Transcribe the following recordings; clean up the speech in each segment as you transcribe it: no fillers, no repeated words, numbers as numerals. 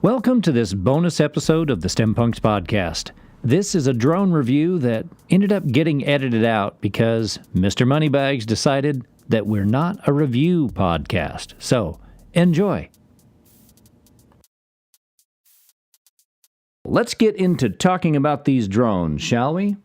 Welcome to this bonus episode of the STEMPunX podcast. This is a drone review that ended up getting edited out because Mr. Moneybags decided that we're not a review podcast. So, enjoy. Let's get into talking about these drones, shall we?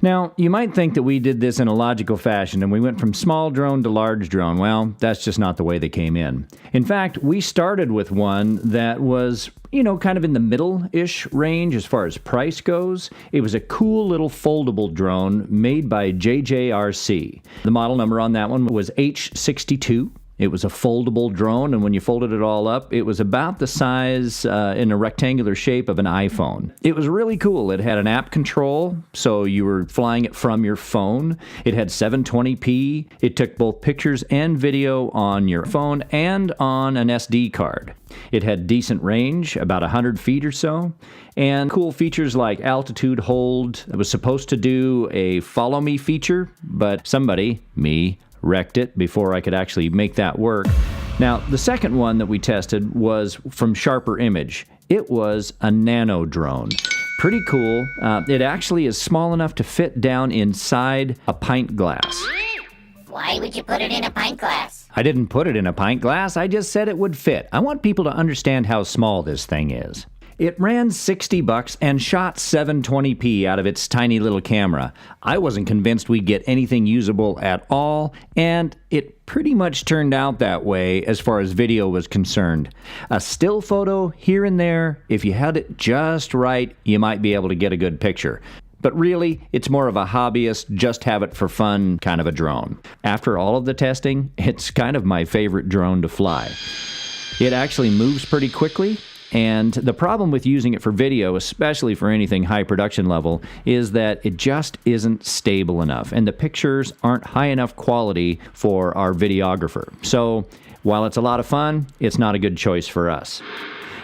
Now, you might think that we did this in a logical fashion and we went from small drone to large drone. Well, that's just not the way they came in. In fact, we started with one that was, kind of in the middle-ish range as far as price goes. It was a cool little foldable drone made by JJRC. The model number on that one was H62. It was a foldable drone, and when you folded it all up, it was about the size in a rectangular shape of an iPhone. It was really cool. It had an app control, so you were flying it from your phone. It had 720p. It took both pictures and video on your phone and on an SD card. It had decent range, about 100 feet or so, and cool features like altitude hold. It was supposed to do a follow me feature, but somebody, me, wrecked it before I could actually make that work. Now, the second one that we tested was from Sharper Image. It was a nano drone. Pretty cool. It actually is small enough to fit down inside a pint glass. Why would you put it in a pint glass? I didn't put it in a pint glass. I just said it would fit. I want people to understand how small this thing is. It ran $60 and shot 720p out of its tiny little camera. I wasn't convinced we'd get anything usable at all, and it pretty much turned out that way as far as video was concerned. A still photo here and there, if you had it just right, you might be able to get a good picture. But really, it's more of a hobbyist, just have it for fun kind of a drone. After all of the testing, it's kind of my favorite drone to fly. It actually moves pretty quickly. And the problem with using it for video, especially for anything high production level, is that it just isn't stable enough. And the pictures aren't high enough quality for our videographer. So while it's a lot of fun, it's not a good choice for us.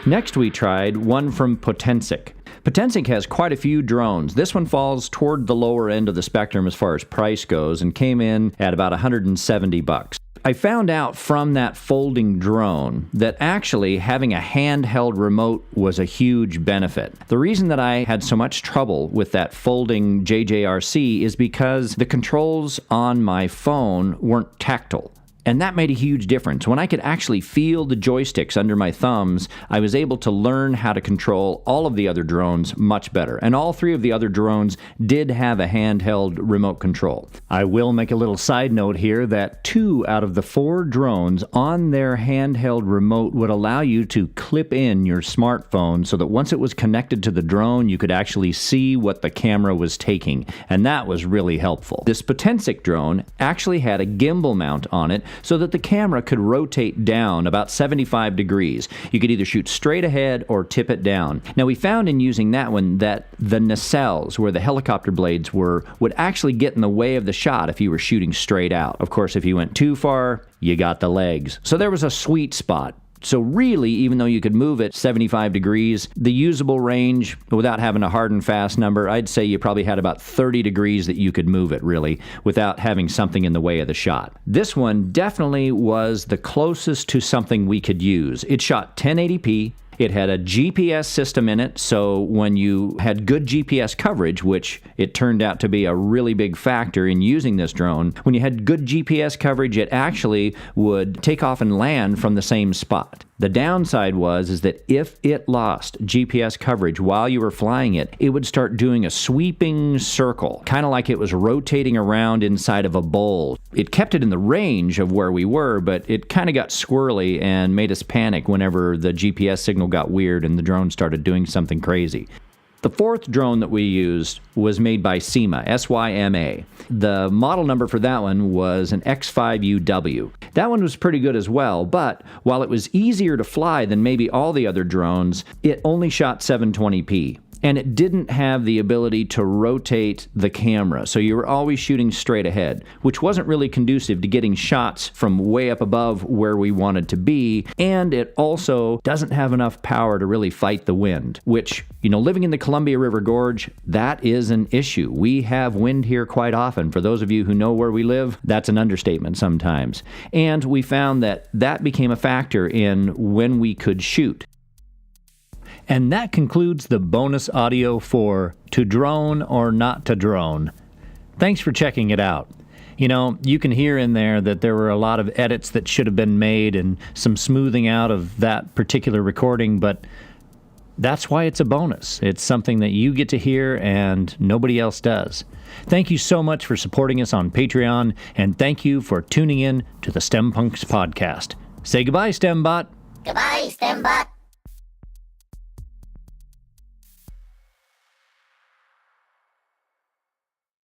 Next, we tried one from STEMPunX. STEMPunX has quite a few drones. This one falls toward the lower end of the spectrum as far as price goes and came in at about $170. I found out from that folding drone that actually having a handheld remote was a huge benefit. The reason that I had so much trouble with that folding JJRC is because the controls on my phone weren't tactile. And that made a huge difference. When I could actually feel the joysticks under my thumbs, I was able to learn how to control all of the other drones much better. And all three of the other drones did have a handheld remote control. I will make a little side note here that 2 out of the 4 drones on their handheld remote would allow you to clip in your smartphone so that once it was connected to the drone, you could actually see what the camera was taking. And that was really helpful. This STEMPunX drone actually had a gimbal mount on it, so that the camera could rotate down about 75 degrees. You could either shoot straight ahead or tip it down. Now, we found in using that one that the nacelles, where the helicopter blades were, would actually get in the way of the shot if you were shooting straight out. Of course, if you went too far, you got the legs. So there was a sweet spot. So really, even though you could move it 75 degrees, the usable range, without having a hard and fast number, I'd say you probably had about 30 degrees that you could move it, really, without having something in the way of the shot. This one definitely was the closest to something we could use. It shot 1080p. It had a GPS system in it, so when you had good GPS coverage, which it turned out to be a really big factor in using this drone, when you had good GPS coverage, it actually would take off and land from the same spot. The downside is that if it lost GPS coverage while you were flying it, it would start doing a sweeping circle, kind of like it was rotating around inside of a bowl. It kept it in the range of where we were, but it kind of got squirrely and made us panic whenever the GPS signal got weird and the drone started doing something crazy. The fourth drone that we used was made by Syma, S-Y-M-A. The model number for that one was an X5UW. That one was pretty good as well, but while it was easier to fly than maybe all the other drones, it only shot 720p. And it didn't have the ability to rotate the camera, so you were always shooting straight ahead, which wasn't really conducive to getting shots from way up above where we wanted to be, and it also doesn't have enough power to really fight the wind, which, living in the Columbia River Gorge, that is an issue. We have wind here quite often. For those of you who know where we live, that's an understatement sometimes. And we found that became a factor in when we could shoot. And that concludes the bonus audio for To Drone or Not to Drone. Thanks for checking it out. You know, you can hear in there that there were a lot of edits that should have been made and some smoothing out of that particular recording, but that's why it's a bonus. It's something that you get to hear and nobody else does. Thank you so much for supporting us on Patreon, and thank you for tuning in to the STEMPunX podcast. Say goodbye, STEMBot. Goodbye, STEMBot.